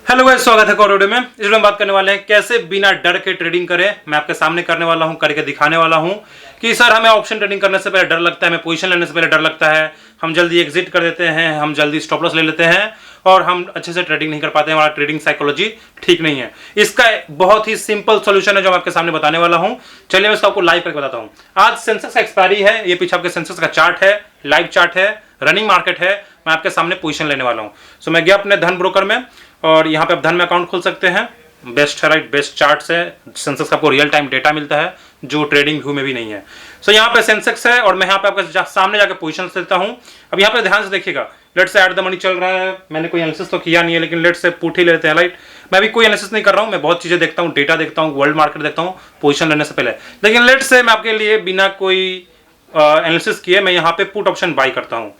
Hello guys, स्वागत है एक और वीडियो में। इस वीडियो में बात करने वाले हैं कैसे बिना डर के ट्रेडिंग करें। मैं आपके सामने करने वाला हूं, करके दिखाने वाला हूं कि सर हमें ऑप्शन ट्रेडिंग करने से पहले डर लगता है, हमें पोजीशन लेने से पहले डर लगता है, हम जल्दी एग्जिट कर देते हैं, हम जल्दी स्टॉप लॉस ले लेते हैं और हम अच्छे से ट्रेडिंग नहीं कर पाते हैं, हमारा ट्रेडिंग साइकोलॉजी ठीक नहीं है। इसका बहुत ही सिंपल सोल्यूशन है जो मैं आपके सामने बताने वाला हूं। चलिए मैं इसको आपको लाइव करके बताता हूं। आज सेंसेक्स का एक्सपायरी है, ये पीछे आपके सेंसेक्स का चार्ट है, लाइव चार्ट है, रनिंग मार्केट है। मैं आपके सामने पोजीशन लेने वाला हूं। सो मैं गया अपने धन ब्रोकर में और यहाँ पे आप धन में अकाउंट खोल सकते हैं। बेस्ट है, राइट, बेस्ट चार्ट्स है। सेंसेक्स का आपको रियल टाइम डेटा मिलता है जो ट्रेडिंग व्यू में भी नहीं है। सो यहाँ पे सेंसेक्स है और मैं यहाँ पे आपके सामने जाकर पोजीशन लेता हूँ। अब यहाँ पे ध्यान से देखिएगा, लेट से एट द मनी चल रहा है। मैंने कोई एनालिसिस तो किया नहीं है, लेकिन लेट से पुट ही लेते हैं, राइट। मैं भी कोई एनालिसिस नहीं कर रहा हूँ, मैं बहुत चीजें देखता हूँ, डेटा देखता हूँ, वर्ल्ड मार्केट देखता हूँ पोजीशन लेने से पहले। लेकिन लेट से मैं आपके लिए बिना कोई एनालिसिस किए मैं यहाँ पे पुट ऑप्शन बाई करता हूँ।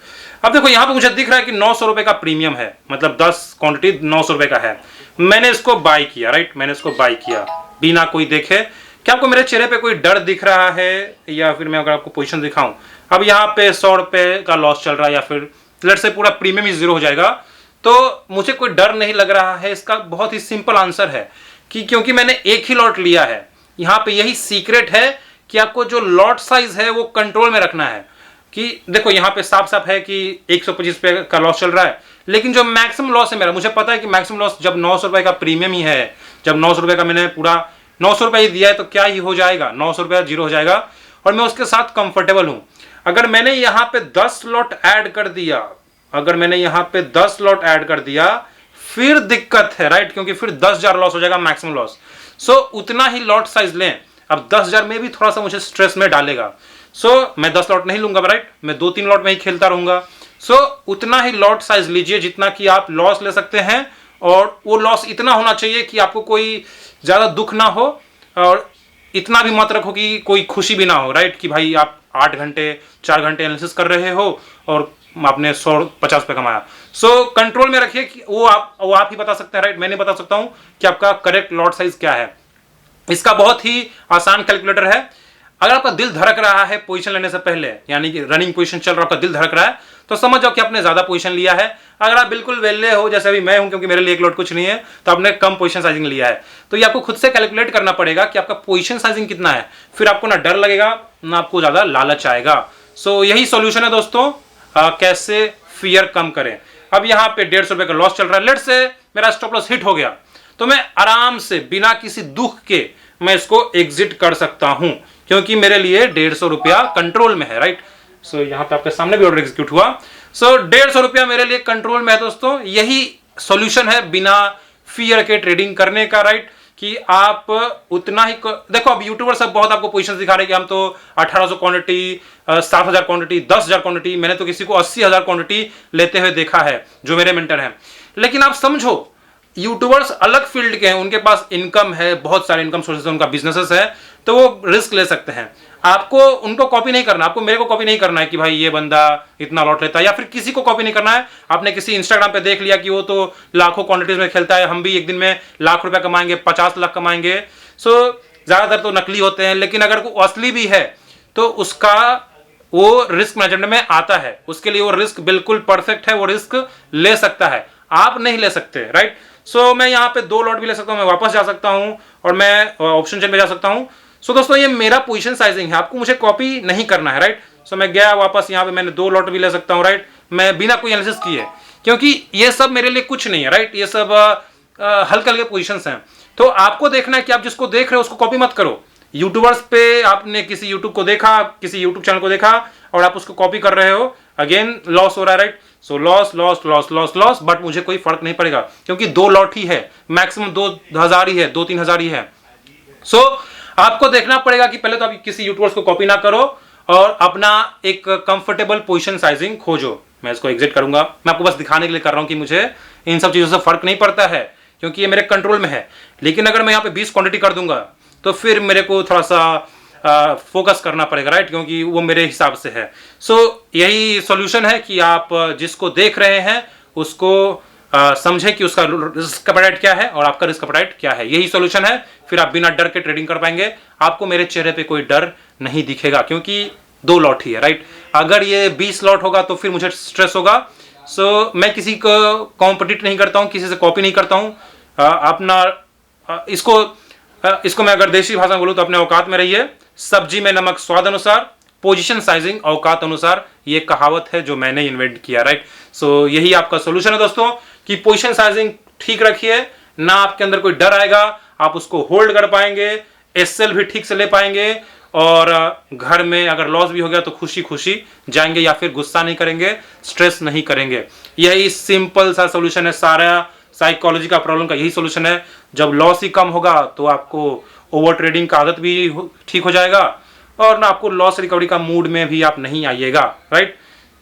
अब देखो यहाँ पे मुझे दिख रहा है कि 900 रुपए का प्रीमियम है, मतलब 10 क्वांटिटी 900 रुपए का है। मैंने इसको बाई किया, राइट, मैंने इसको बाई किया बिना कोई देखे। क्या आपको मेरे चेहरे पे कोई डर दिख रहा है या फिर मैं अगर आपको पोजीशन दिखाऊं, अब यहाँ पे 100 रुपए का लॉस चल रहा है या फिर लेट्स से पूरा प्रीमियम ही जीरो हो जाएगा, तो मुझे कोई डर नहीं लग रहा है। इसका बहुत ही सिंपल आंसर है कि क्योंकि मैंने एक ही लॉट लिया है। यहाँ पे यही सीक्रेट है कि आपको जो लॉट साइज है वो कंट्रोल में रखना है। कि देखो यहाँ पे साफ साफ है कि 125 रुपए का लॉस चल रहा है, लेकिन जो मैक्सिमम लॉस है मेरा, मुझे पता है कि मैक्सिमम लॉस जब 900 रुपए का प्रीमियम ही है, जब 900 रुपए का मैंने पूरा 900 रुपए ही दिया है तो क्या ही हो जाएगा, 900 रुपया जीरो हो जाएगा और मैं उसके साथ कंफर्टेबल हूं। अगर मैंने यहाँ पे 10 लॉट ऐड कर दिया, अगर मैंने यहाँ पे 10 लॉट ऐड कर दिया फिर दिक्कत है, राइट, क्योंकि फिर 10,000 लॉस हो जाएगा मैक्सिमम लॉस। सो उतना ही लॉट साइज लें। अब 10,000 में भी थोड़ा सा मुझे स्ट्रेस में डालेगा। मैं 10 लॉट नहीं लूंगा, राइट, मैं 2-3 लॉट में ही खेलता रहूंगा। उतना ही लॉट साइज लीजिए जितना कि आप लॉस ले सकते हैं, और वो लॉस इतना होना चाहिए कि आपको कोई ज्यादा दुख ना हो और इतना भी मत रखो कि कोई खुशी भी ना हो, राइट, कि भाई आप 8 घंटे 4 घंटे एनालिसिस कर रहे हो और आपने 150 रुपए कमाया। कंट्रोल में रखिए कि वो आप ही बता सकते हैं, राइट, मैं नहीं बता सकता हूं कि आपका करेक्ट लॉट साइज क्या है। इसका बहुत ही आसान कैलकुलेटर है। अगर आपका दिल धड़क रहा है पोजीशन लेने से पहले, यानी कि रनिंग पोजीशन चल रहा है, आपका दिल धड़क रहा है, तो समझ जाओ कि आपने ज्यादा पोजीशन लिया है। अगर आप बिल्कुल वेले हो, जैसे अभी मैं हूं, क्योंकि मेरे लिए एक लॉट कुछ नहीं है, तो आपने कम पोजीशन साइजिंग लिया है, तो ये आपको खुद से कैलकुलेट करना पड़ेगा कि आपका पोजीशन साइजिंग कितना है। फिर आपको ना डर लगेगा ना आपको ज्यादा लालच आएगा। यही सॉल्यूशन है दोस्तों, कैसे फियर कम करें। अब यहाँ पे 150 रुपए का लॉस चल रहा है, लेट से मेरा स्टॉप लॉस हिट हो गया, तो मैं आराम से बिना किसी दुख के मैं इसको एग्जिट कर सकता हूं, क्योंकि मेरे लिए 150 रुपया कंट्रोल में है, राइट। यहां पे आपके सामने भी ऑर्डर एग्जीक्यूट हुआ। 150 रुपया मेरे लिए कंट्रोल में है दोस्तों। यही सॉल्यूशन है बिना फियर के ट्रेडिंग करने का, राइट, कि आप उतना ही देखो। अब यूट्यूबर सब बहुत आपको पोजीशन दिखा रहे हैं कि हम तो 1800 क्वांटिटी, 7000 क्वांटिटी, 10,000 क्वांटिटी, मैंने तो किसी को 80,000 क्वांटिटी लेते हुए देखा है जो मेरे मेंटर हैं। लेकिन आप समझो, यूट्यूबर्स अलग फील्ड के हैं, उनके पास इनकम है, बहुत सारे इनकम सोर्सेस है, उनका बिजनेसेस है, तो वो रिस्क ले सकते हैं। आपको उनको कॉपी नहीं करना, आपको मेरे को कॉपी नहीं करना है कि भाई ये बंदा इतना लॉट लेता है, या फिर किसी को कॉपी नहीं करना है। आपने किसी इंस्टाग्राम पे देख लिया कि वो तो लाखों क्वांटिटीज में खेलता है, हम भी एक दिन में लाख रुपया कमाएंगे, 50 लाख कमाएंगे। ज्यादातर तो नकली होते हैं, लेकिन अगर वो असली भी है तो उसका वो रिस्क मैनेजमेंट में आता है, उसके लिए वो रिस्क बिल्कुल परफेक्ट है, वो रिस्क ले सकता है, आप नहीं ले सकते, राइट। मैं यहाँ पे 2 लॉट भी ले सकता हूँ, मैं वापस जा सकता हूँ और मैं ऑप्शन चेन में जा सकता हूँ। दोस्तों ये मेरा पोजीशन साइजिंग है, आपको मुझे कॉपी नहीं करना है, राइट। मैं गया वापस, यहाँ पे मैंने 2 लॉट भी ले सकता हूँ, राइट, मैं बिना कोई एनालिसिस किए, क्योंकि ये सब मेरे लिए कुछ नहीं है, राइट। ये सब हल्के हल्के पोजीशंस हैं। तो आपको देखना है कि आप जिसको देख रहे हो उसको कॉपी मत करो। यूट्यूबर्स पे आपने किसी यूट्यूब को देखा, किसी यूट्यूब चैनल को देखा और आप उसको कॉपी कर रहे हो, अगेन लॉस हो रहा है, right. Loss loss loss loss loss, but मुझे कोई फर्क नहीं पड़ेगा क्योंकि 2 लॉट ही है, मैक्सिमम 2,000 ही है, 2-3 हजार ही है। आपको देखना पड़ेगा कि पहले तो आप किसी यूट्यूबर्स को कॉपी ना करो और अपना एक कंफर्टेबल पोजीशन साइजिंग खोजो। मैं इसको एग्जिट करूंगा, मैं आपको बस दिखाने के लिए कर रहा हूं कि मुझे इन सब चीजों से फर्क नहीं पड़ता है, क्योंकि ये मेरे कंट्रोल में है। लेकिन अगर मैं यहाँ पे 20 क्वांटिटी कर दूंगा तो फिर मेरे को थोड़ा सा फोकस करना पड़ेगा, राइट, क्योंकि वो मेरे हिसाब से है। यही सॉल्यूशन है कि आप जिसको देख रहे हैं उसको समझे कि उसका रिस्क एपेटाइट क्या है और आपका रिस्क एपेटाइट क्या है। यही सॉल्यूशन है, फिर आप बिना डर के ट्रेडिंग कर पाएंगे। आपको मेरे चेहरे पे कोई डर नहीं दिखेगा क्योंकि 2 लॉट ही है, राइट। अगर ये 20 लॉट होगा तो फिर मुझे स्ट्रेस होगा। मैं किसी को कॉम्पिटिट नहीं करता हूं, किसी से कॉपी नहीं करता हूं, इसको मैं अगर देसी भाषा में बोलूँ तो अपने औकात में रहिए। सब्जी में नमक स्वाद अनुसार, पोजीशन साइजिंग औकात अनुसार, ये कहावत है जो मैंने इन्वेंट किया, राइट। सो यही आपका सोल्यूशन है दोस्तों कि पोजीशन साइजिंग ठीक रखिए, ना आपके अंदर कोई डर आएगा, आप उसको होल्ड कर पाएंगे, एसएल भी ठीक से ले पाएंगे, और घर में अगर लॉस भी हो गया तो खुशी खुशी जाएंगे, या फिर गुस्सा नहीं करेंगे, स्ट्रेस नहीं करेंगे। यही सिंपल सा सोल्यूशन है, सारा साइकोलॉजी का प्रॉब्लम का यही सोल्यूशन है। जब लॉस ही कम होगा तो आपको ओवर ट्रेडिंग का आदत भी ठीक हो जाएगा, और ना आपको लॉस रिकवरी का मूड में भी आप नहीं आइएगा, राइट।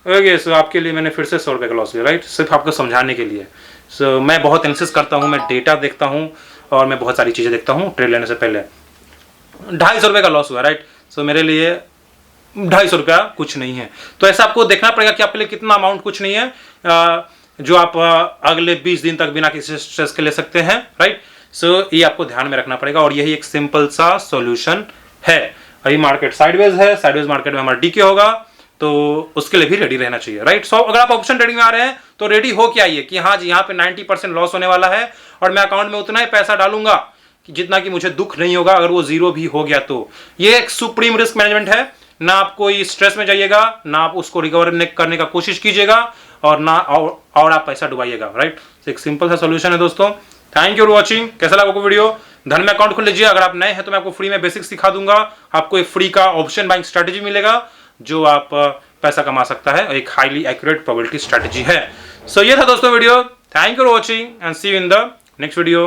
ओके, सो आपके लिए मैंने फिर से 100 रुपये का लॉस लिया, राइट, सिर्फ आपको समझाने के लिए। सो मैं बहुत एनालिसिस करता हूँ, मैं डेटा देखता हूँ, और मैं बहुत सारी चीज़ें देखता हूँ ट्रेड लेने से पहले। 250 रुपये का लॉस हुआ, राइट। सो मेरे लिए 250 रुपया कुछ नहीं है। तो ऐसा आपको देखना पड़ेगा कि आपके लिए कितना अमाउंट कुछ नहीं है, जो आप अगले 20 दिन तक बिना किसी स्ट्रेस के ले सकते हैं, राइट। सो ये आपको ध्यान में रखना पड़ेगा, और यही एक सिंपल सा सॉल्यूशन है। अभी मार्केट साइडवेज है, साइडवेज मार्केट में हमारा डीके होगा, तो उसके लिए भी रेडी रहना चाहिए, राइट। सो अगर आप ऑप्शन ट्रेडिंग में आ रहे हैं तो रेडी हो के आइए कि हाँ जी, यहाँ पे 90% लॉस होने वाला है, और मैं अकाउंट में उतना ही पैसा डालूंगा कि जितना कि मुझे दुख नहीं होगा अगर वो जीरो भी हो गया तो। ये एक सुप्रीम रिस्क मैनेजमेंट है, ना आप कोई स्ट्रेस में जाइएगा, ना आप उसको रिकवर करने का कोशिश कीजिएगा, और ना और आप पैसा डुबाइएगा, राइट। एक सिंपल सा सोल्यूशन है दोस्तों। Thank you for watching. कैसा लगा आपको वीडियो? धन में अकाउंट खोल लीजिए। अगर आप नए हैं तो मैं आपको फ्री में बेसिक्स सिखा दूंगा, आपको एक फ्री का ऑप्शन बाइंग स्ट्रेटेजी मिलेगा जो आप पैसा कमा सकता है, एक हाईली एक्यूरेट प्रोबेबिलिटी स्ट्रेटेजी है। सो ये था दोस्तों video. Thank you for watching and see you in the next video.